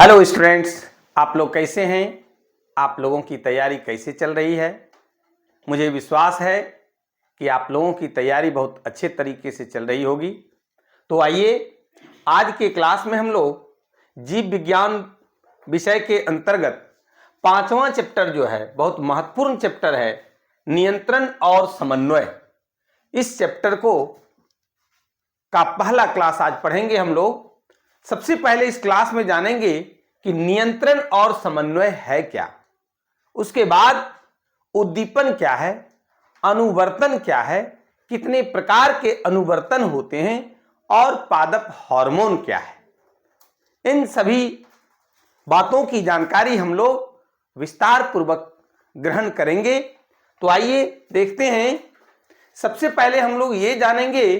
Hello students, आप लोग कैसे हैं? आप लोगों की तैयारी कैसे चल रही है? मुझे विश्वास है कि आप लोगों की तैयारी बहुत अच्छे तरीके से चल रही होगी। तो आइए, आज के क्लास में हम लोग जीव विज्ञान विषय के अंतर्गत पांचवा चैप्टर जो है, बहुत महत्वपूर्ण चैप्टर है, नियंत्रण और समन्वय। इस चैप्टर का पहला क्लास आज पढ़ेंगे हम लोग। सबसे पहले इस क्लास में जानेंगे कि नियंत्रण और समन्वय है क्या, उसके बाद उद्दीपन क्या है, अनुवर्तन क्या है, कितने प्रकार के अनुवर्तन होते हैं और पादप हार्मोन क्या है। इन सभी बातों की जानकारी हम लोग विस्तार पूर्वक ग्रहण करेंगे। तो आइए देखते हैं। सबसे पहले हम लोग ये जानेंगे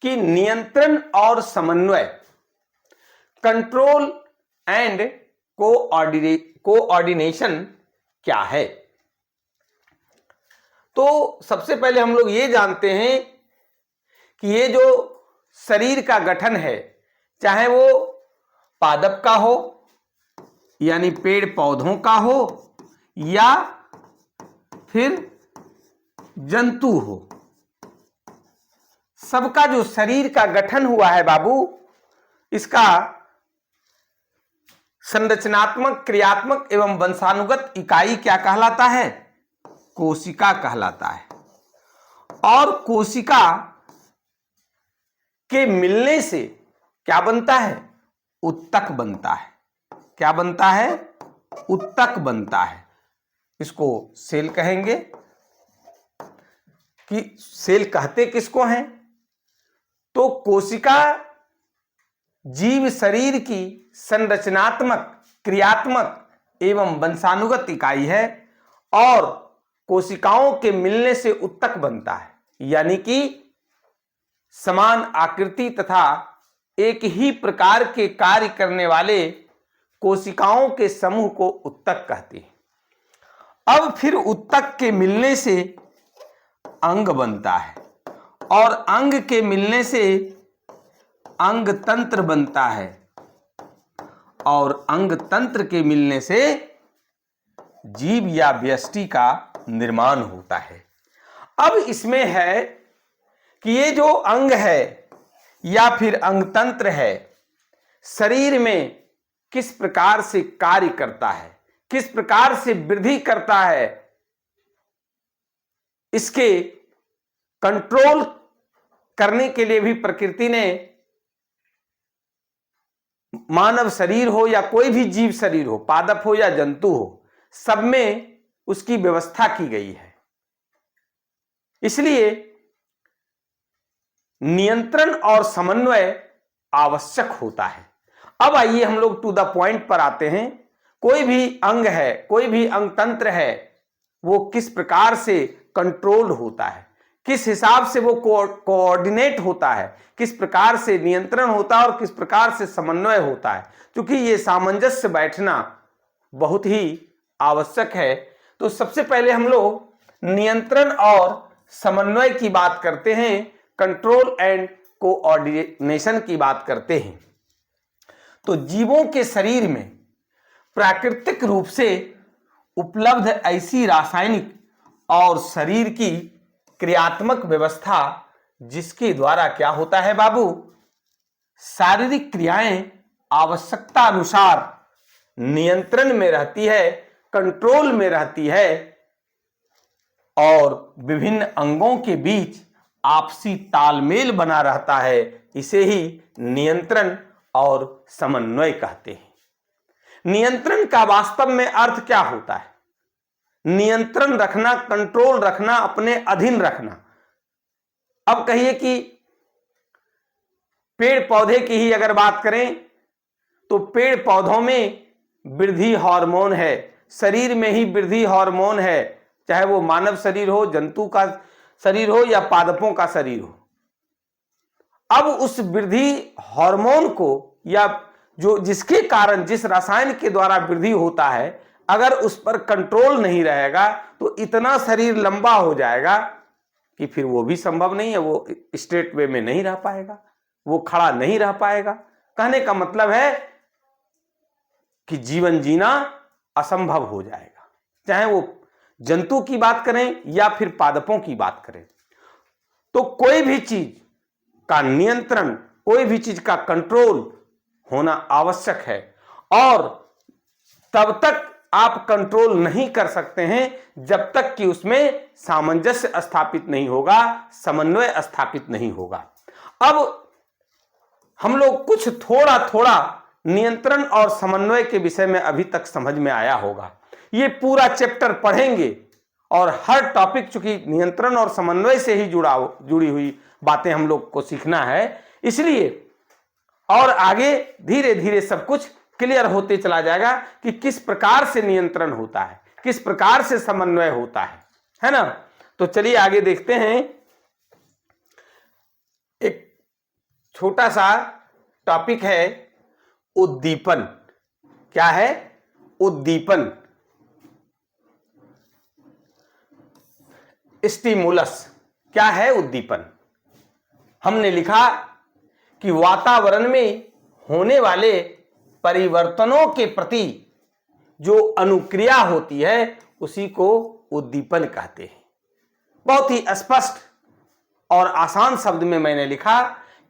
कि नियंत्रण और समन्वय, कंट्रोल एंड कोऑर्डिनेशन क्या है। तो सबसे पहले हम लोग ये जानते हैं कि ये जो शरीर का गठन है, चाहे वो पादप का हो यानी पेड़ पौधों का हो या फिर जंतु हो, सबका जो शरीर का गठन हुआ है बाबू, इसका संरचनात्मक, क्रियात्मक एवं वंशानुगत इकाई क्या कहलाता है? कोशिका कहलाता है। और कोशिका के मिलने से क्या बनता है? उत्तक बनता है। क्या बनता है? उत्तक बनता है। इसको सेल कहेंगे। कि सेल कहते किसको हैं? तो कोशिका जीव शरीर की संरचनात्मक, क्रियात्मक एवं वंशानुगत इकाई है और कोशिकाओं के मिलने से उत्तक बनता है, यानी कि समान आकृति तथा एक ही प्रकार के कार्य करने वाले कोशिकाओं के समूह को उत्तक कहते हैं। अब फिर उत्तक के मिलने से अंग बनता है और अंग के मिलने से अंग तंत्र बनता है और अंग तंत्र के मिलने से जीव या व्यष्टि का निर्माण होता है। अब इसमें है कि ये जो अंग है या फिर अंग तंत्र है, शरीर में किस प्रकार से कार्य करता है, किस प्रकार से वृद्धि करता है, इसके कंट्रोल करने के लिए भी प्रकृति ने मानव शरीर हो या कोई भी जीव शरीर हो, पादप हो या जंतु हो, सब में उसकी व्यवस्था की गई है। इसलिए नियंत्रण और समन्वय आवश्यक होता है। अब आइए हम लोग टू द पॉइंट पर आते हैं। कोई भी अंग है, कोई भी अंग तंत्र है, वो किस प्रकार से कंट्रोल होता है, किस हिसाब से वो कोऑर्डिनेट होता है, किस प्रकार से नियंत्रण होता है और किस प्रकार से समन्वय होता है, क्योंकि ये सामंजस्य बैठना बहुत ही आवश्यक है। तो सबसे पहले हम लोग नियंत्रण और समन्वय की बात करते हैं, कंट्रोल एंड कोऑर्डिनेशन की बात करते हैं। तो जीवों के शरीर में प्राकृतिक रूप से उपलब्ध ऐसी रासायनिक और शरीर की क्रियात्मक व्यवस्था जिसके द्वारा क्या होता है बाबू, शारीरिक क्रियाएं आवश्यकता अनुसार नियंत्रण में रहती है, कंट्रोल में रहती है और विभिन्न अंगों के बीच आपसी तालमेल बना रहता है। इसे ही नियंत्रण और समन्वय कहते हैं। नियंत्रण का वास्तव में अर्थ क्या होता है? नियंत्रण रखना, कंट्रोल रखना, अपने अधीन रखना। अब कहिए कि पेड़ पौधे की ही अगर बात करें तो पेड़ पौधों में वृद्धि हार्मोन है, शरीर में ही वृद्धि हार्मोन है, चाहे वो मानव शरीर हो, जंतु का शरीर हो या पादपों का शरीर हो। अब उस वृद्धि हार्मोन को या जो जिसके कारण, जिस रसायन के द्वारा वृद्धि होता है, अगर उस पर कंट्रोल नहीं रहेगा तो इतना शरीर लंबा हो जाएगा कि फिर वो भी संभव नहीं है, वो स्ट्रेट वे में नहीं रह पाएगा, वो खड़ा नहीं रह पाएगा। कहने का मतलब है कि जीवन जीना असंभव हो जाएगा। चाहे वो जंतु की बात करें या फिर पादपों की बात करें, तो कोई भी चीज का नियंत्रण, कोई भी चीज का कंट्रोल होना आवश्यक है। और तब तक आप कंट्रोल नहीं कर सकते हैं जब तक कि उसमें सामंजस्य स्थापित नहीं होगा, समन्वय स्थापित नहीं होगा। अब हम लोग कुछ थोड़ा थोड़ा नियंत्रण और समन्वय के विषय में अभी तक समझ में आया होगा। ये पूरा चैप्टर पढ़ेंगे और हर टॉपिक, चूंकि नियंत्रण और समन्वय से ही जुड़ी हुई बातें हम लोग को सीखना है, इसलिए और आगे धीरे धीरे सब कुछ क्लियर होते चला जाएगा कि किस प्रकार से नियंत्रण होता है, किस प्रकार से समन्वय होता है ना। तो चलिए आगे देखते हैं। एक छोटा सा टॉपिक है उद्दीपन। क्या है? उद्दीपन, स्टिमुलस। क्या है उद्दीपन? हमने लिखा कि वातावरण में होने वाले परिवर्तनों के प्रति जो अनुक्रिया होती है उसी को उद्दीपन कहते हैं। बहुत ही स्पष्ट और आसान शब्द में मैंने लिखा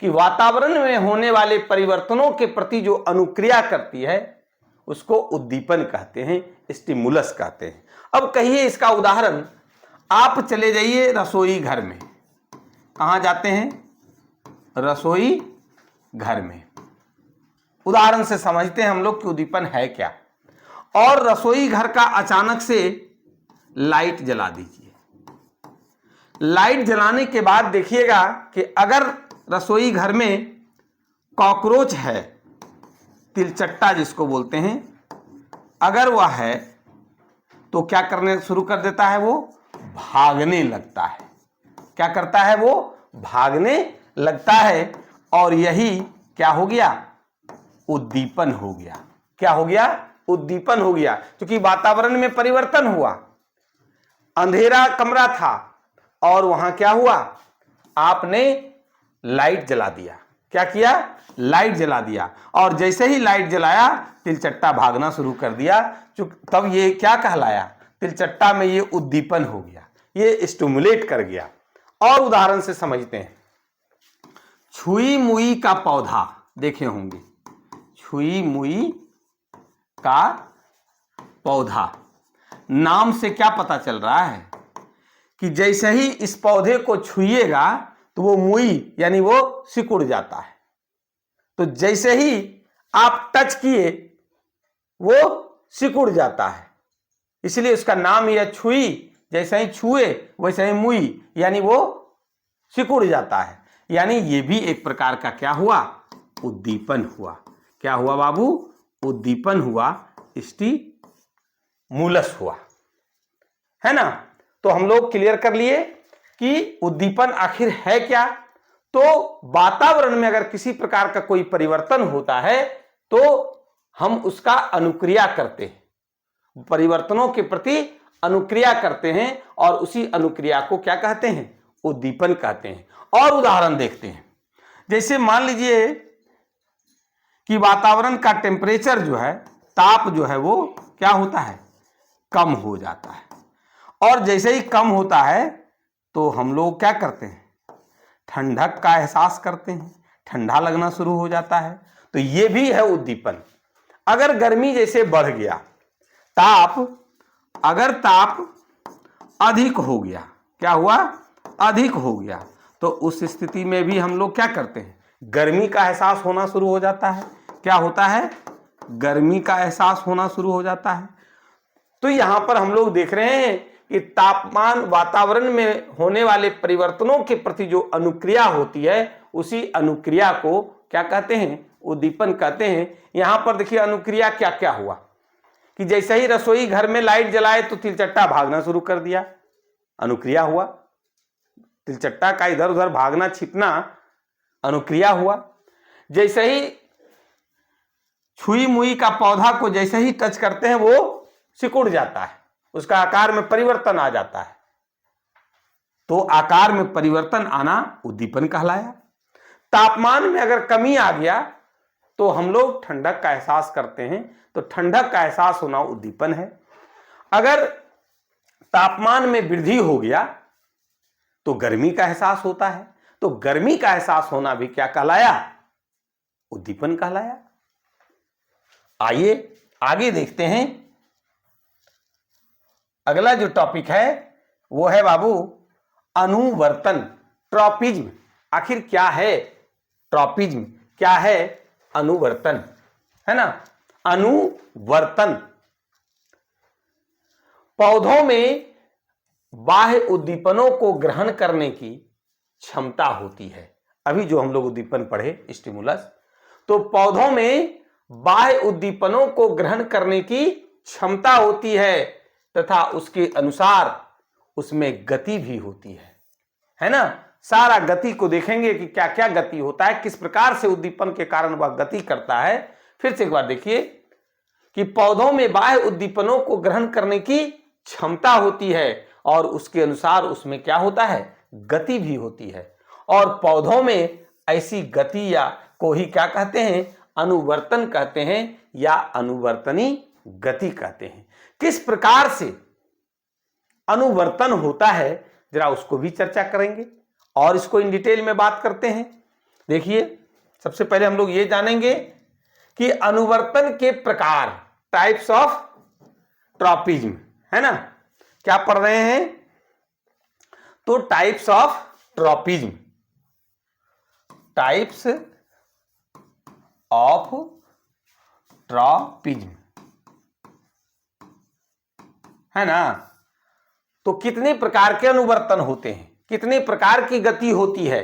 कि वातावरण में होने वाले परिवर्तनों के प्रति जो अनुक्रिया करती है उसको उद्दीपन कहते हैं, स्टिमुलस कहते हैं। अब कहिए इसका उदाहरण, आप चले जाइए रसोई घर में। कहाँ जाते हैं? रसोई घर में। उदाहरण से समझते हैं हम लोग कि उद्दीपन है क्या। और रसोई घर का अचानक से लाइट जला दीजिए। लाइट जलाने के बाद देखिएगा कि अगर रसोई घर में कॉकरोच है, तिलचट्टा जिसको बोलते हैं, अगर वह है तो क्या करने शुरू कर देता है? वो भागने लगता है। क्या करता है? वो भागने लगता है। और यही क्या हो गया? उद्दीपन हो गया। क्या हो गया? उद्दीपन हो गया। क्योंकि वातावरण में परिवर्तन हुआ, अंधेरा कमरा था और वहां क्या हुआ? आपने लाइट जला दिया। क्या किया? लाइट जला दिया। और जैसे ही लाइट जलाया तिलचट्टा भागना शुरू कर दिया। तब ये क्या कहलाया? तिलचट्टा में ये उद्दीपन हो गया, ये स्टिमुलेट कर गया। और उदाहरण से समझते हैं। छुई मुई का पौधा देखे होंगे। छुई मुई का पौधा नाम से क्या पता चल रहा है कि जैसे ही इस पौधे को छुइएगा तो वो मुई यानी वो सिकुड़ जाता है। तो जैसे ही आप टच किए वो सिकुड़ जाता है, इसलिए उसका नाम यह छुई। जैसे ही छुए वैसे ही मुई यानी वो सिकुड़ जाता है। यानी ये भी एक प्रकार का क्या हुआ? उद्दीपन हुआ। क्या हुआ बाबू? उद्दीपन हुआ, स्टिमुलस हुआ, है ना। तो हम लोग क्लियर कर लिए कि उद्दीपन आखिर है क्या। तो वातावरण में अगर किसी प्रकार का कोई परिवर्तन होता है तो हम उसका अनुक्रिया करते हैं, परिवर्तनों के प्रति अनुक्रिया करते हैं और उसी अनुक्रिया को क्या कहते हैं? उद्दीपन कहते हैं। और उदाहरण देखते हैं। जैसे मान लीजिए कि वातावरण का टेम्परेचर जो है, ताप जो है वो क्या होता है? कम हो जाता है। और जैसे ही कम होता है तो हम लोग क्या करते हैं? ठंडक का एहसास करते हैं, ठंडा लगना शुरू हो जाता है। तो ये भी है उद्दीपन। अगर गर्मी जैसे बढ़ गया, अगर ताप अधिक हो गया, क्या हुआ? अधिक हो गया, तो उस स्थिति में भी हम लोग क्या करते हैं? गर्मी का एहसास होना शुरू हो जाता है। क्या होता है? गर्मी का एहसास होना शुरू हो जाता है। तो यहां पर हम लोग देख रहे हैं कि तापमान, वातावरण में होने वाले परिवर्तनों के प्रति जो अनुक्रिया होती है उसी अनुक्रिया को क्या कहते हैं? उद्दीपन कहते हैं। यहां पर देखिए अनुक्रिया क्या क्या हुआ कि जैसे ही रसोई घर में लाइट जलाए तो तिलचट्टा भागना शुरू कर दिया, अनुक्रिया हुआ। तिलचट्टा का इधर उधर भागना, छिपना अनुक्रिया हुआ। जैसे ही छुई मुई का पौधा को जैसे ही टच करते हैं वो सिकुड़ जाता है, उसका आकार में परिवर्तन आ जाता है। तो आकार में परिवर्तन आना उद्दीपन कहलाया। तापमान में अगर कमी आ गया तो हम लोग ठंडक का एहसास करते हैं। तो ठंडक का एहसास होना उद्दीपन है। अगर तापमान में वृद्धि हो गया तो गर्मी का एहसास होता है। तो गर्मी का एहसास होना भी क्या कहलाया? उद्दीपन कहलाया। आइए आगे देखते हैं। अगला जो टॉपिक है वो है बाबू अनुवर्तन, ट्रॉपिज्म। आखिर क्या है ट्रॉपिज्म, क्या है अनुवर्तन, है ना? अनुवर्तन पौधों में बाह्य उद्दीपनों को ग्रहण करने की क्षमता होती है। अभी जो हम लोग उद्दीपन पढ़े स्टिमुलस, तो पौधों में बाह्य उद्दीपनों को ग्रहण करने की क्षमता होती है तथा उसके अनुसार उसमें गति भी होती है ना? सारा गति को देखेंगे कि क्या क्या गति होता है, किस प्रकार से उद्दीपन के कारण वह गति करता है। फिर से एक बार देखिए कि पौधों में बाह्य उद्दीपनों को ग्रहण करने की क्षमता होती है और उसके अनुसार उसमें क्या होता है? गति भी होती है। और पौधों में ऐसी गति या को ही क्या कहते हैं? अनुवर्तन कहते हैं या अनुवर्तनी गति कहते हैं। किस प्रकार से अनुवर्तन होता है जरा उसको भी चर्चा करेंगे और इसको इन डिटेल में बात करते हैं। देखिए सबसे पहले हम लोग ये जानेंगे कि अनुवर्तन के प्रकार, टाइप्स ऑफ ट्रॉपिज्म, है ना? क्या पढ़ रहे हैं? तो types of tropism, types of tropism, है ना? तो कितने प्रकार के अनुवर्तन होते हैं, कितने प्रकार की गति होती है,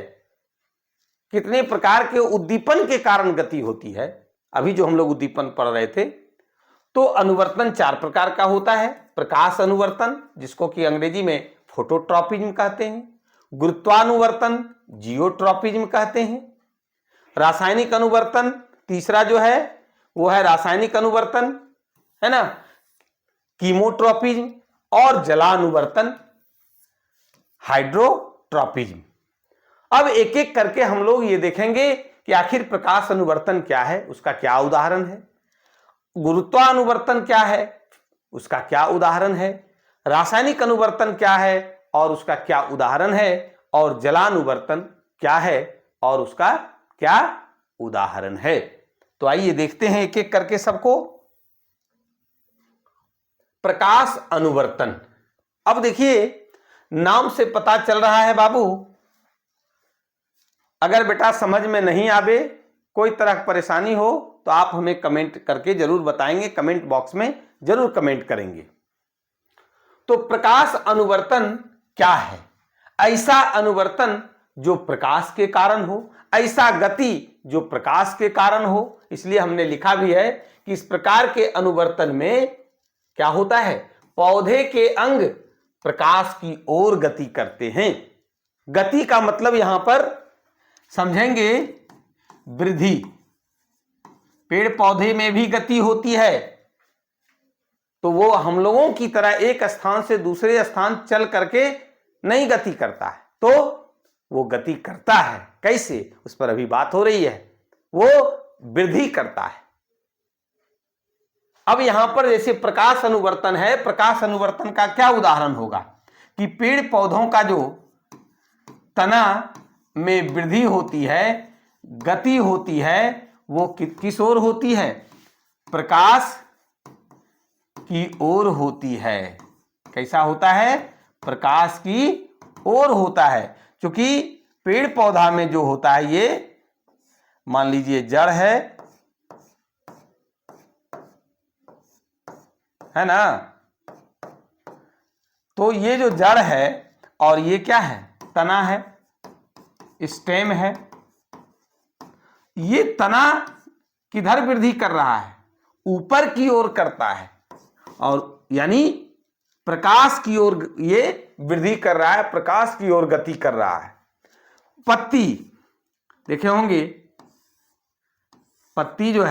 कितने प्रकार के उद्दीपन के कारण गति होती है। अभी जो हम लोग उद्दीपन पढ़ रहे थे, तो अनुवर्तन 4 प्रकार का होता है। प्रकाश अनुवर्तन, जिसको कि अंग्रेजी में फोटोट्रॉपिज्म कहते हैं। गुरुत्वानुवर्तन, जियोट्रॉपिज्म कहते हैं। रासायनिक अनुवर्तन तीसरा जो है वो है रासायनिक अनुवर्तन, है ना, कीमोट्रॉपिज्म। और जलानुवर्तन, हाइड्रोट्रॉपिज्म। अब एक एक करके हम लोग ये देखेंगे कि आखिर प्रकाश अनुवर्तन क्या है, उसका क्या उदाहरण है। गुरुत्वानुवर्तन क्या है, उसका क्या उदाहरण है। रासायनिक अनुवर्तन क्या है और उसका क्या उदाहरण है। और जलानुवर्तन क्या है और उसका क्या उदाहरण है। तो आइए देखते हैं एक एक करके सबको। प्रकाश अनुवर्तन। अब देखिए नाम से पता चल रहा है बाबू, अगर बेटा समझ में नहीं आवे, कोई तरह की परेशानी हो तो आप हमें कमेंट करके जरूर बताएंगे, कमेंट बॉक्स में जरूर कमेंट करेंगे। तो प्रकाश अनुवर्तन क्या है? ऐसा अनुवर्तन जो प्रकाश के कारण हो, ऐसा गति जो प्रकाश के कारण हो। इसलिए हमने लिखा भी है कि इस प्रकार के अनुवर्तन में क्या होता है? पौधे के अंग प्रकाश की ओर गति करते हैं। गति का मतलब यहां पर समझेंगे वृद्धि। पेड़ पौधे में भी गति होती है, तो वो हम लोगों की तरह एक स्थान से दूसरे स्थान चल करके नहीं गति करता है, तो वो गति करता है। कैसे, उस पर अभी बात हो रही है। वो वृद्धि करता है। अब यहां पर जैसे प्रकाश अनुवर्तन है, प्रकाश अनुवर्तन का क्या उदाहरण होगा कि पेड़ पौधों का जो तना में वृद्धि होती है, गति होती है, वो किस ओर होती है? प्रकाश की ओर होती है। कैसा होता है? प्रकाश की ओर होता है। क्योंकि पेड़ पौधा में जो होता है, ये मान लीजिए जड़ है ना, तो ये जो जड़ है और ये क्या है? तना है, स्टेम है। ये तना किधर वृद्धि कर रहा है? ऊपर की ओर करता है, और यानी प्रकाश की ओर ये वृद्धि कर रहा है, प्रकाश की ओर गति कर रहा है। पत्ती देखे होंगे, पत्ती जो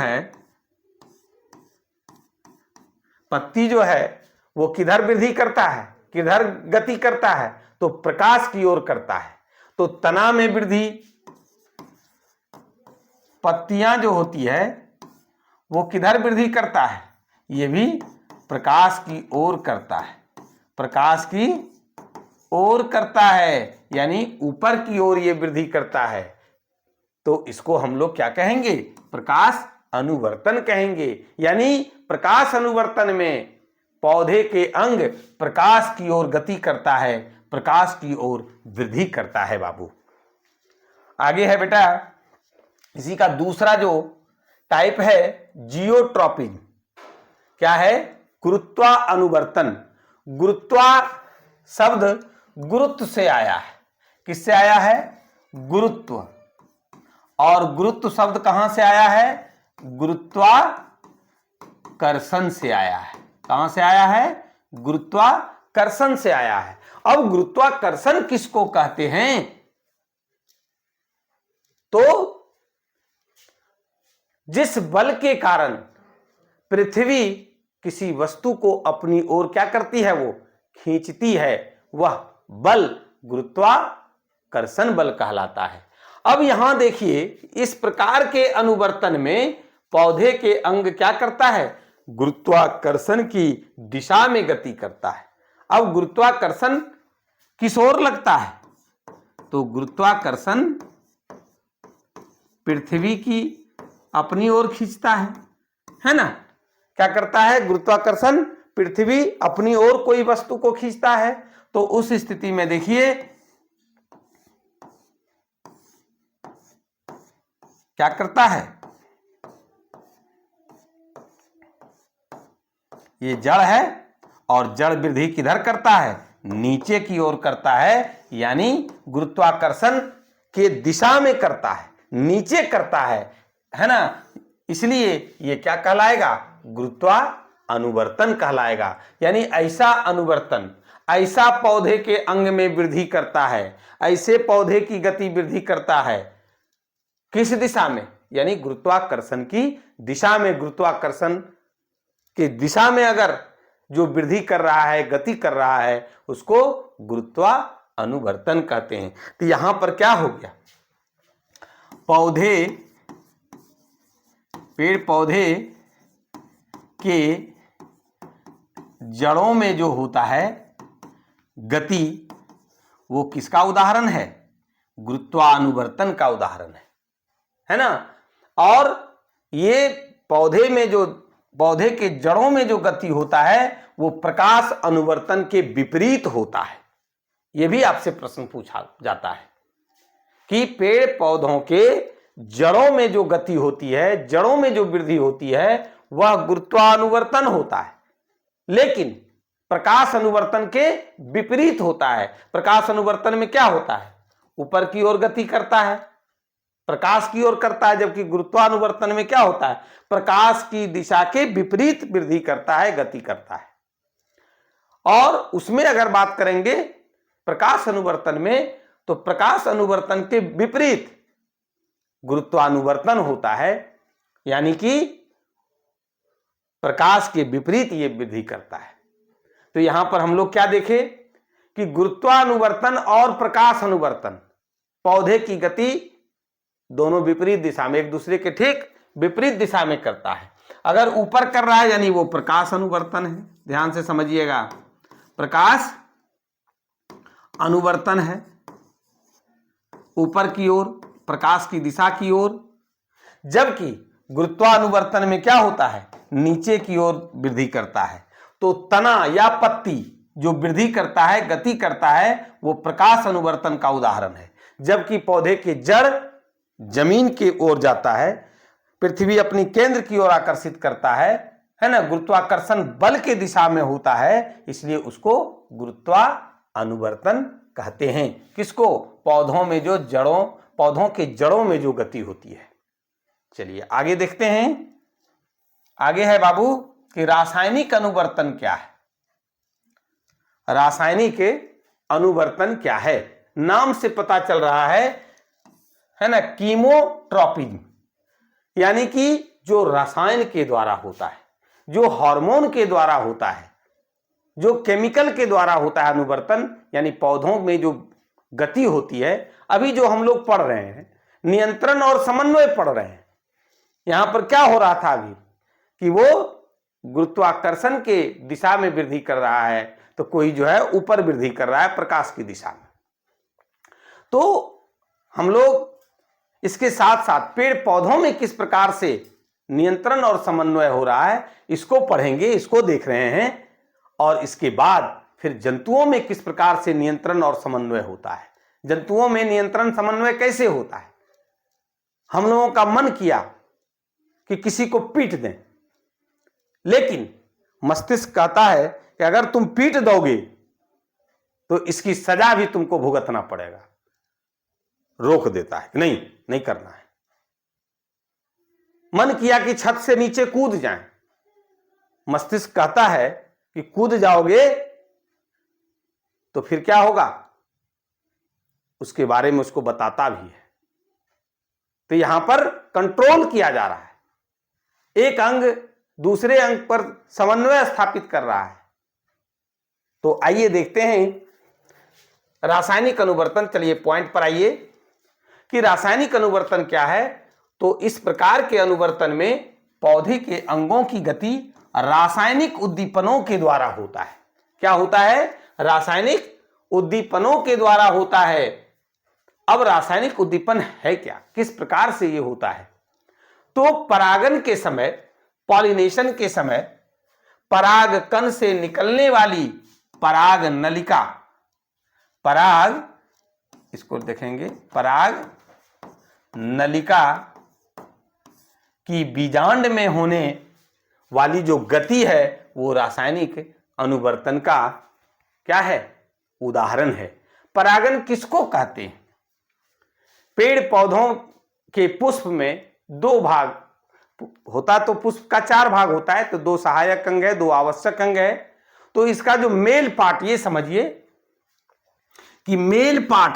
है वो किधर वृद्धि करता है, किधर गति करता है? तो प्रकाश की ओर करता है। तो तना में वृद्धि, पत्तियां जो होती है वो किधर वृद्धि करता है? ये भी प्रकाश की ओर करता है, प्रकाश की ओर करता है, यानी ऊपर की ओर ये वृद्धि करता है। तो इसको हम लोग क्या कहेंगे? प्रकाश अनुवर्तन कहेंगे। यानी प्रकाश अनुवर्तन में पौधे के अंग प्रकाश की ओर गति करता है, प्रकाश की ओर वृद्धि करता है बाबू। आगे है बेटा, इसी का दूसरा जो टाइप है जियोट्रॉपिंग। क्या है? गुरुत्वा अनुवर्तन। गुरुत्वा शब्द गुरुत्व से आया है। किससे आया है? गुरुत्व। और गुरुत्व शब्द कहां से आया है? गुरुत्वाकर्षण से आया है। कहां से आया है? गुरुत्वाकर्षण से आया है। अब गुरुत्वाकर्षण किसको कहते हैं? तो जिस बल के कारण पृथ्वी किसी वस्तु को अपनी ओर क्या करती है? वो खींचती है, वह बल गुरुत्वाकर्षण बल कहलाता है। अब यहां देखिए, इस प्रकार के अनुवर्तन में पौधे के अंग क्या करता है? गुरुत्वाकर्षण की दिशा में गति करता है। अब गुरुत्वाकर्षण किस ओर लगता है? तो गुरुत्वाकर्षण पृथ्वी की अपनी ओर खींचता है ना? क्या करता है? गुरुत्वाकर्षण पृथ्वी अपनी ओर कोई वस्तु को खींचता है। तो उस स्थिति में देखिए क्या करता है? ये जड़ है और जड़ वृद्धि किधर करता है? नीचे की ओर करता है, यानी गुरुत्वाकर्षण के दिशा में करता है, नीचे करता है ना? इसलिए ये क्या कहलाएगा? गुरुत्वा अनुवर्तन कहलाएगा। यानी ऐसा अनुवर्तन, ऐसा पौधे के अंग में वृद्धि करता है, ऐसे पौधे की गति वृद्धि करता है। किस दिशा में? यानी गुरुत्वाकर्षण की दिशा में। गुरुत्वाकर्षण की दिशा में अगर जो वृद्धि कर रहा है, गति कर रहा है, उसको गुरुत्वा अनुवर्तन कहते हैं। तो यहां पर क्या हो गया? पेड़ पौधे के जड़ों में जो होता है गति, वो किसका उदाहरण है? गुरुत्वानुवर्तन का उदाहरण है ना? और ये पौधे के जड़ों में जो गति होता है वो प्रकाश अनुवर्तन के विपरीत होता है। ये भी आपसे प्रश्न पूछा जाता है कि पेड़ पौधों के जड़ों में जो गति होती है, जड़ों में जो वृद्धि होती है, वह गुरुत्वानुवर्तन होता है, लेकिन प्रकाश अनुवर्तन के विपरीत होता है। प्रकाश अनुवर्तन में क्या होता है? ऊपर की ओर गति करता है, प्रकाश की ओर करता है, जबकि गुरुत्वानुवर्तन में क्या होता है? प्रकाश की दिशा के विपरीत वृद्धि करता है, गति करता है। और उसमें अगर बात करेंगे प्रकाश अनुवर्तन में, तो प्रकाश अनुवर्तन के विपरीत गुरुत्वानुवर्तन होता है, यानी कि प्रकाश के विपरीत ये वृद्धि करता है। तो यहां पर हम लोग क्या देखें कि गुरुत्वानुवर्तन और प्रकाश अनुवर्तन, पौधे की गति दोनों विपरीत दिशा में, एक दूसरे के ठीक विपरीत दिशा में करता है। अगर ऊपर कर रहा है यानी वो प्रकाश अनुवर्तन है, ध्यान से समझिएगा, प्रकाश अनुवर्तन है, ऊपर की ओर, प्रकाश की दिशा की ओर। जबकि गुरुत्वानुवर्तन में क्या होता है? नीचे की ओर वृद्धि करता है। तो तना या पत्ती जो वृद्धि करता है, गति करता है, वो प्रकाश अनुवर्तन का उदाहरण है। जबकि पौधे के जड़ जमीन की ओर जाता है, पृथ्वी अपनी केंद्र की ओर आकर्षित करता है ना? गुरुत्वाकर्षण बल के दिशा में होता है, इसलिए उसको गुरुत्वा अनुवर्तन कहते हैं। किसको? पौधों के जड़ों में जो गति होती है। चलिए आगे देखते हैं। आगे है बाबू कि रासायनिक अनुवर्तन क्या है? रासायनिक अनुवर्तन क्या है? नाम से पता चल रहा है ना? कीमोट्रॉपिंग, यानी कि जो रसायन के द्वारा होता है, जो हार्मोन के द्वारा होता है, जो केमिकल के द्वारा होता है अनुवर्तन, यानी पौधों में जो गति होती है। अभी जो हम लोग पढ़ रहे हैं नियंत्रण और समन्वय पढ़ रहे हैं, यहां पर क्या हो रहा था अभी कि वो गुरुत्वाकर्षण के दिशा में वृद्धि कर रहा है, तो कोई जो है ऊपर वृद्धि कर रहा है प्रकाश की दिशा में। तो हम लोग इसके साथ साथ पेड़ पौधों में किस प्रकार से नियंत्रण और समन्वय हो रहा है इसको पढ़ेंगे, इसको देख रहे हैं। और इसके बाद फिर जंतुओं में किस प्रकार से नियंत्रण और समन्वय होता है, जंतुओं में नियंत्रण समन्वय कैसे होता है। हम लोगों का मन किया कि किसी को पीट दें, लेकिन मस्तिष्क कहता है कि अगर तुम पीट दोगे तो इसकी सजा भी तुमको भुगतना पड़ेगा, रोक देता है, नहीं नहीं करना है। मन किया कि छत से नीचे कूद जाएं, मस्तिष्क कहता है कि कूद जाओगे तो फिर क्या होगा, उसके बारे में उसको बताता भी है। तो यहां पर कंट्रोल किया जा रहा है, एक अंग दूसरे अंग पर समन्वय स्थापित कर रहा है। तो आइए देखते हैं रासायनिक अनुवर्तन। चलिए पॉइंट पर आइए कि रासायनिक अनुवर्तन क्या है। तो इस प्रकार के अनुवर्तन में पौधे के अंगों की गति रासायनिक उद्दीपनों के द्वारा होता है। क्या होता है, रासायनिक उद्दीपनों के द्वारा होता है। अब रासायनिक उद्दीपन है क्या, किस प्रकार से यह होता है। तो परागन के समय, पॉलिनेशन के समय पराग कण से निकलने वाली पराग नलिका, पराग, इसको देखेंगे, पराग नलिका की बीजांड में होने वाली जो गति है वो रासायनिक अनुवर्तन का क्या है, उदाहरण है। परागन किसको कहते हैं। पेड़ पौधों के पुष्प में दो भाग होता, तो पुष्प का 4 भाग होता है, तो 2 सहायक अंग है, 2 आवश्यक अंग है। तो इसका जो मेल पार्ट, ये समझिए कि मेल पार्ट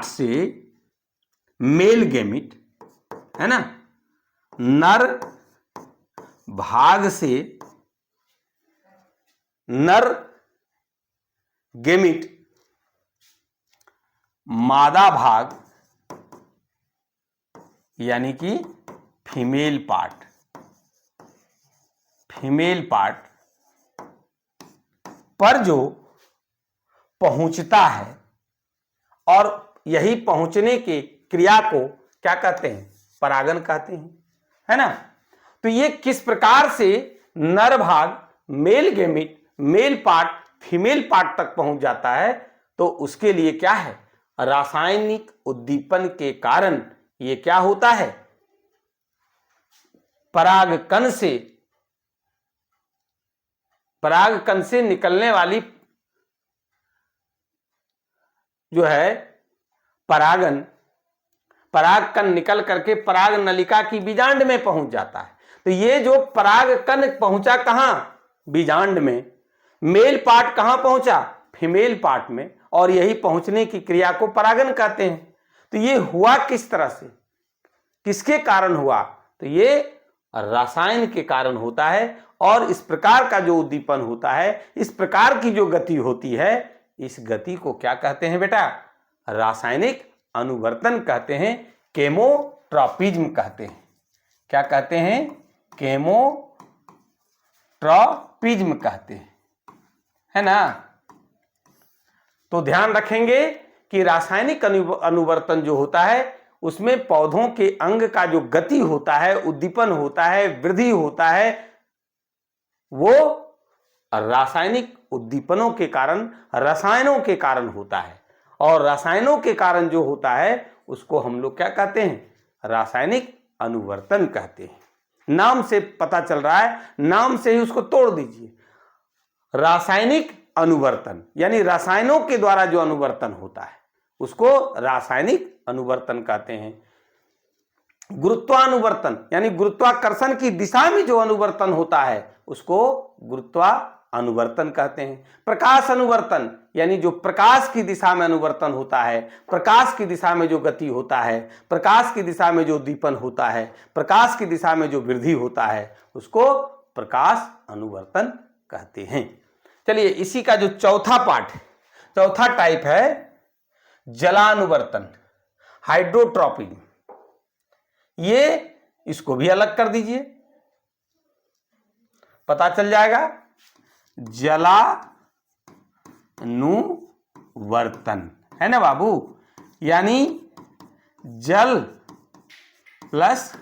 से मेल गेमिट है ना, नर भाग से नर गेमिट, मादा भाग यानी कि फीमेल पार्ट पर जो पहुंचता है, और यही पहुंचने के क्रिया को क्या कहते हैं, परागन कहते हैं, है ना। तो ये किस प्रकार से नर भाग male gamete, male part female part तक पहुंच जाता है, तो उसके लिए क्या है, रासायनिक उद्दीपन के कारण ये क्या होता है, पराग कण से निकलने वाली जो है पराग कण निकल करके पराग नलिका की बीजांड में पहुंच जाता है। तो ये जो पराग कण पहुंचा कहां, बीजांड में, मेल पार्ट कहां पहुंचा, फीमेल पार्ट में, और यही पहुंचने की क्रिया को परागन कहते हैं। तो ये हुआ किस तरह से, किसके कारण हुआ, तो ये रसायन के कारण होता है। और इस प्रकार का जो उद्दीपन होता है, इस प्रकार की जो गति होती है, इस गति को क्या कहते हैं बेटा, रासायनिक अनुवर्तन कहते हैं, केमोट्रॉपिज्म कहते हैं। क्या कहते हैं, केमोट्रॉपिज्म कहते हैं, है ना। तो ध्यान रखेंगे कि रासायनिक अनुवर्तन जो होता है उसमें पौधों के अंग का जो गति होता है, उद्दीपन होता है, वृद्धि होता है, वो रासायनिक उद्दीपनों के कारण, रसायनों के कारण होता है। और रसायनों के कारण जो होता है उसको हम लोग क्या कहते हैं, रासायनिक अनुवर्तन कहते हैं। नाम से पता चल रहा है, नाम से ही उसको तोड़ दीजिए। रासायनिक अनुवर्तन यानी रसायनों के द्वारा जो अनुवर्तन होता है उसको रासायनिक अनुवर्तन कहते हैं। गुरुत्वानुवर्तन यानी गुरुत्वाकर्षण की दिशा में जो अनुवर्तन होता है उसको गुरुत्वानुवर्तन कहते हैं। प्रकाश अनुवर्तन यानी जो प्रकाश की दिशा में अनुवर्तन होता है, प्रकाश की दिशा में जो गति होता है, प्रकाश की दिशा में जो दीपन होता है, प्रकाश की दिशा में जो वृद्धि होता है, उसको प्रकाश अनुवर्तन कहते हैं। चलिए इसी का जो चौथा टाइप है जलानुवर्तन। हाइड्रोट्रॉपिक, ये इसको भी अलग कर दीजिए, पता चल जाएगा जलानुवर्तन, है ना बाबू। यानी जल प्लस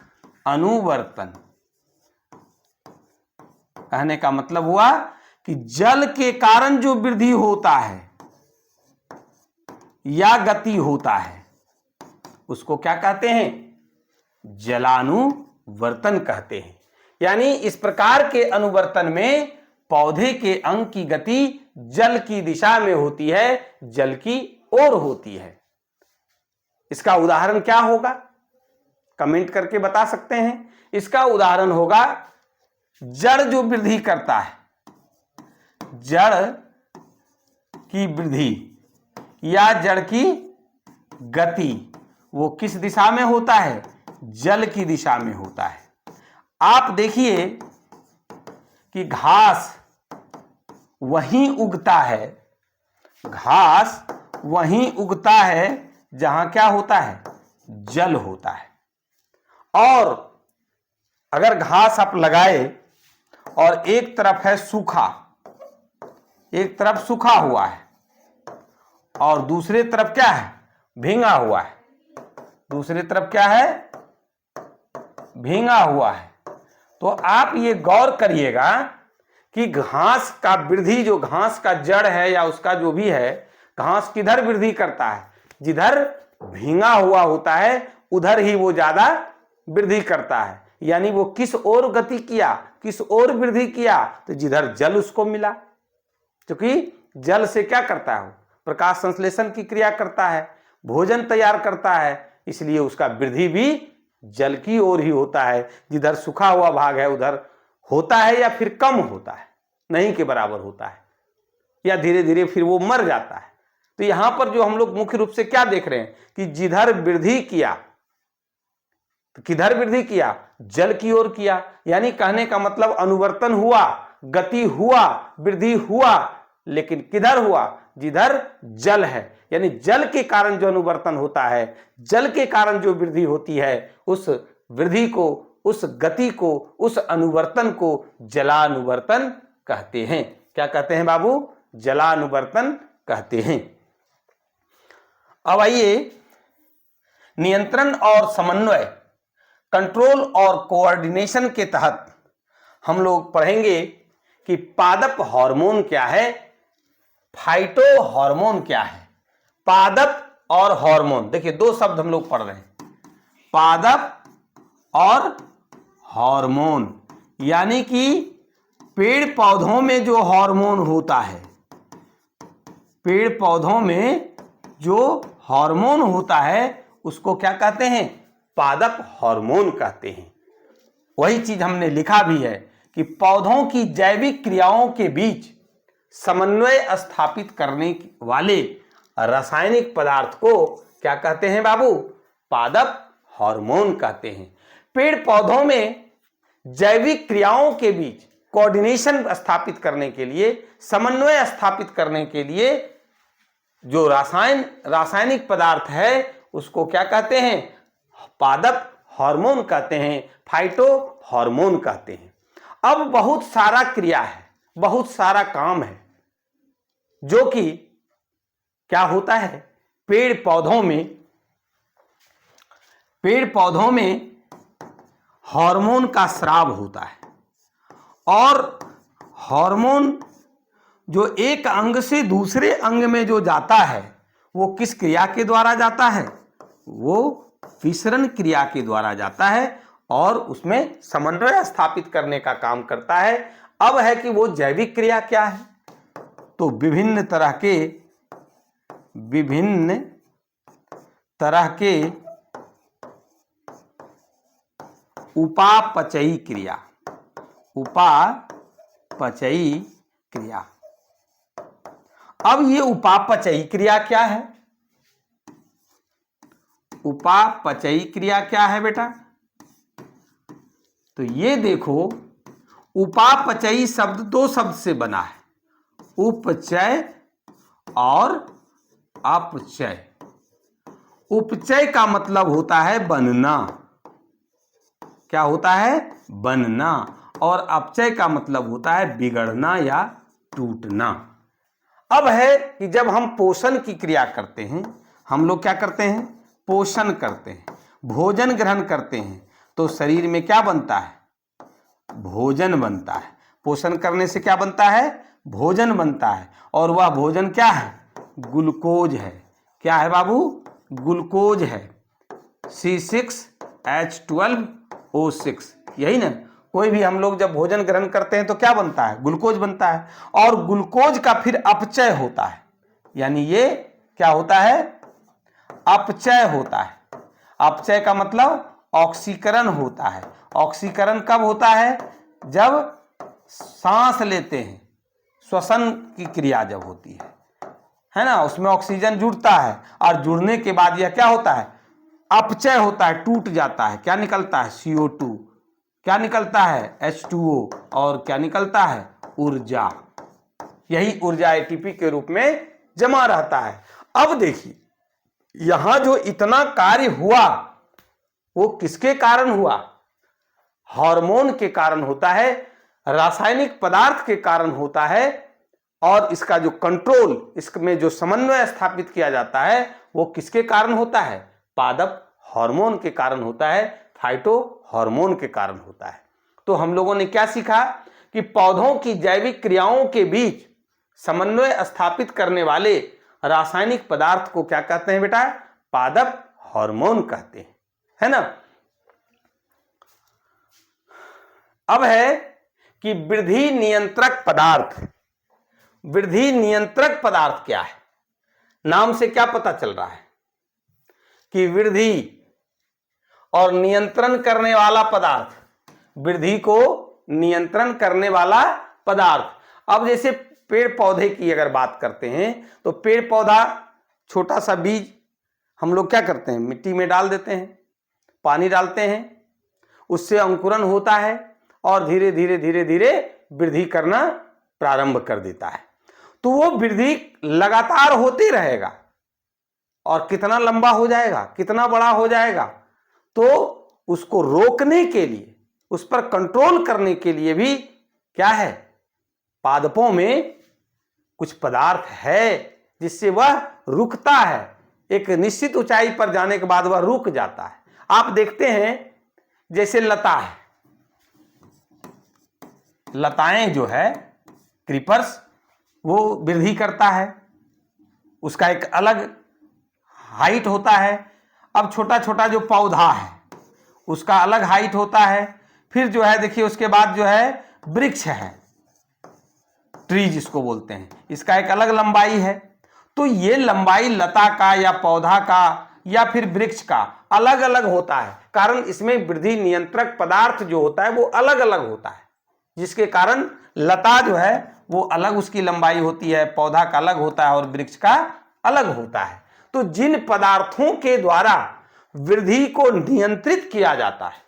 अनुवर्तन, कहने का मतलब हुआ कि जल के कारण जो वृद्धि होता है या गति होता है उसको क्या कहते हैं, जलानुवर्तन कहते हैं। यानी इस प्रकार के अनुवर्तन में पौधे के अंग की गति जल की दिशा में होती है, जल की ओर होती है। इसका उदाहरण क्या होगा, कमेंट करके बता सकते हैं। इसका उदाहरण होगा जड़ जो वृद्धि करता है, जड़ की वृद्धि या जड़ की गति वो किस दिशा में होता है, जल की दिशा में होता है। आप देखिए कि घास वहीं उगता है, घास वहीं उगता है जहां क्या होता है, जल होता है। और अगर घास आप लगाए और एक तरफ है सूखा, एक तरफ सूखा हुआ है और दूसरे तरफ क्या है, भींगा हुआ है, दूसरी तरफ क्या है, भींगा हुआ है, तो आप ये गौर करिएगा कि घास का वृद्धि, जो घास का जड़ है या उसका जो भी है, घास किधर वृद्धि करता है, जिधर भींगा हुआ होता है उधर ही वो ज्यादा वृद्धि करता है। यानी वो किस ओर गति किया, किस ओर वृद्धि किया, तो जिधर जल उसको मिला, क्योंकि जल से क्या करता है, वो प्रकाश संश्लेषण की क्रिया करता है, भोजन तैयार करता है, इसलिए उसका वृद्धि भी जल की ओर ही होता है। जिधर सूखा हुआ भाग है उधर होता है या फिर कम होता है, नहीं के बराबर होता है, या धीरे धीरे फिर वो मर जाता है। तो यहां पर जो हम लोग मुख्य रूप से क्या देख रहे हैं कि जिधर वृद्धि किया, तो किधर वृद्धि किया, जल की ओर किया। यानी कहने का मतलब अनुवर्तन हुआ, गति हुआ, वृद्धि हुआ, लेकिन किधर हुआ, जिधर जल है। यानी जल के कारण जो अनुवर्तन होता है, जल के कारण जो वृद्धि होती है, उस वृद्धि को, उस गति को, उस अनुवर्तन को जलानुवर्तन कहते हैं। क्या कहते हैं बाबू, जलानुवर्तन कहते हैं। अब आइए नियंत्रण और समन्वय, कंट्रोल और कोऑर्डिनेशन के तहत हम लोग पढ़ेंगे कि पादप हार्मोन क्या है, फाइटो हार्मोन क्या है। पादप और हार्मोन, देखिए दो शब्द हम लोग पढ़ रहे हैं, पादप और हार्मोन। यानी कि पेड़ पौधों में जो हार्मोन होता है, पेड़ पौधों में जो हार्मोन होता है उसको क्या कहते हैं, पादप हार्मोन कहते हैं। वही चीज हमने लिखा भी है कि पौधों की जैविक क्रियाओं के बीच समन्वय स्थापित करने वाले रासायनिक पदार्थ को क्या कहते हैं बाबू, पादप हार्मोन कहते हैं। पेड़ पौधों में जैविक क्रियाओं के बीच कोऑर्डिनेशन स्थापित करने के लिए, समन्वय स्थापित करने के लिए जो रासायनिक पदार्थ है उसको क्या कहते हैं, पादप हार्मोन कहते हैं, फाइटो हार्मोन कहते हैं। अब बहुत सारा क्रिया है, बहुत सारा काम है जो कि क्या होता है, पेड़ पौधों में हार्मोन का स्राव होता है। और हार्मोन जो एक अंग से दूसरे अंग में जो जाता है वो किस क्रिया के द्वारा जाता है, वो विसरण क्रिया के द्वारा जाता है और उसमें समन्वय स्थापित करने का काम करता है। अब है कि वो जैविक क्रिया क्या है, तो विभिन्न तरह के उपापचयी क्रिया। अब ये उपापचयी क्रिया क्या है, उपापचयी क्रिया क्या है बेटा, तो ये देखो उपापचयी शब्द दो शब्द से बना है, उपचय और अपचय। उपचय का मतलब होता है बनना। क्या होता है? बनना। और अपचय का मतलब होता है बिगड़ना या टूटना। अब है कि जब हम पोषण की क्रिया करते हैं, हम लोग क्या करते हैं? पोषण करते हैं, भोजन ग्रहण करते हैं, तो शरीर में क्या बनता है? भोजन बनता है। पोषण करने से क्या बनता है? भोजन बनता है। और वह भोजन क्या है? ग्लूकोज है। क्या है बाबू? ग्लूकोज है। C6H12O6, यही ना? कोई भी हम लोग जब भोजन ग्रहण करते हैं तो क्या बनता है? ग्लूकोज बनता है। और ग्लूकोज का फिर अपचय होता है, यानी ये क्या होता है? अपचय होता है। अपचय का मतलब ऑक्सीकरण होता है। ऑक्सीकरण कब होता है? जब सांस लेते हैं, श्वसन की क्रिया जब होती है ना, उसमें ऑक्सीजन जुड़ता है और जुड़ने के बाद यह क्या होता है? अपचय होता है, टूट जाता है। क्या निकलता है? CO2। क्या निकलता है? H2O। और क्या निकलता है? ऊर्जा। यही ऊर्जा ATP के रूप में जमा रहता है। अब देखिए, यहां जो इतना कार्य हुआ वो किसके कारण हुआ? हार्मोन के कारण होता है, रासायनिक पदार्थ के कारण होता है। और इसका जो कंट्रोल, इसमें जो समन्वय स्थापित किया जाता है वो किसके कारण होता है? पादप हार्मोन के कारण होता है, फाइटो हार्मोन के कारण होता है। तो हम लोगों ने क्या सीखा कि पौधों की जैविक क्रियाओं के बीच समन्वय स्थापित करने वाले रासायनिक पदार्थ को क्या कहते हैं बेटा? पादप हार्मोन कहते हैं, है ना? अब है कि वृद्धि नियंत्रक पदार्थ। वृद्धि नियंत्रक पदार्थ क्या है? नाम से क्या पता चल रहा है कि वृद्धि और नियंत्रण करने वाला पदार्थ, वृद्धि को नियंत्रण करने वाला पदार्थ। अब जैसे पेड़ पौधे की अगर बात करते हैं तो पेड़ पौधा, छोटा सा बीज हम लोग क्या करते हैं? मिट्टी में डाल देते हैं, पानी डालते हैं, उससे अंकुरन होता है और धीरे धीरे धीरे धीरे वृद्धि करना प्रारंभ कर देता है। तो वो वृद्धि लगातार होती रहेगा और कितना लंबा हो जाएगा, कितना बड़ा हो जाएगा, तो उसको रोकने के लिए, उस पर कंट्रोल करने के लिए भी क्या है? पादपों में कुछ पदार्थ है जिससे वह रुकता है। एक निश्चित ऊंचाई पर जाने के बाद वह रुक जाता है। आप देखते हैं जैसे लता है, लताएं जो है, क्रीपर्स, वो वृद्धि करता है, उसका एक अलग हाइट होता है। अब छोटा छोटा जो पौधा है उसका अलग हाइट होता है। फिर जो है देखिए, उसके बाद जो है वृक्ष है, ट्री जिसको बोलते हैं, इसका एक अलग लंबाई है। तो ये लंबाई लता का या पौधा का या फिर वृक्ष का अलग अलग होता है, कारण इसमें वृद्धि नियंत्रक पदार्थ जो होता है वो अलग अलग होता है, जिसके कारण लता जो है वो अलग उसकी लंबाई होती है, पौधा का अलग होता है और वृक्ष का अलग होता है। तो जिन पदार्थों के द्वारा वृद्धि को नियंत्रित किया जाता है,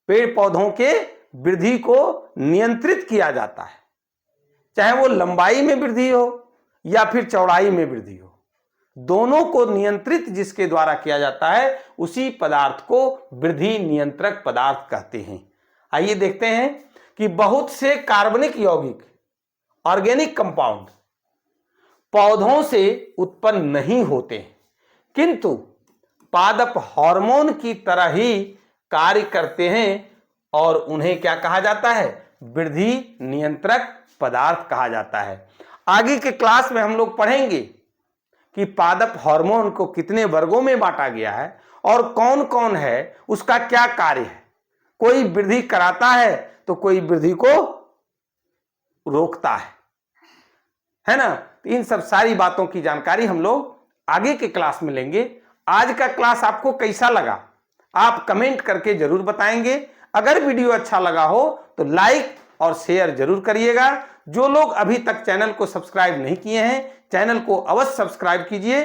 पेड़ पौधों के वृद्धि को नियंत्रित किया जाता है, चाहे वो लंबाई में वृद्धि हो या फिर चौड़ाई में वृद्धि हो, दोनों को नियंत्रित जिसके द्वारा किया जाता है उसी पदार्थ को वृद्धि नियंत्रक पदार्थ कहते हैं। आइए देखते हैं कि बहुत से कार्बनिक यौगिक, ऑर्गेनिक कंपाउंड पौधों से उत्पन्न नहीं होते, किंतु पादप हार्मोन की तरह ही कार्य करते हैं और उन्हें क्या कहा जाता है? वृद्धि नियंत्रक पदार्थ कहा जाता है। आगे के क्लास में हम लोग पढ़ेंगे कि पादप हार्मोन को कितने वर्गों में बांटा गया है और कौन कौन है, उसका क्या कार्य है। कोई वृद्धि कराता है तो कोई वृद्धि को रोकता है ना? तो इन सब सारी बातों की जानकारी हम लोग आगे के क्लास में लेंगे। आज का क्लास आपको कैसा लगा आप कमेंट करके जरूर बताएंगे। अगर वीडियो अच्छा लगा हो तो लाइक और शेयर जरूर करिएगा। जो लोग अभी तक चैनल को सब्सक्राइब नहीं किए हैं, चैनल को अवश्य सब्सक्राइब कीजिए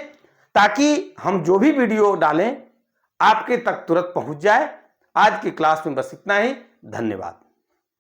ताकि हम जो भी वीडियो डालें आपके तक तुरंत पहुंच जाए। आज की क्लास में बस इतना ही। धन्यवाद।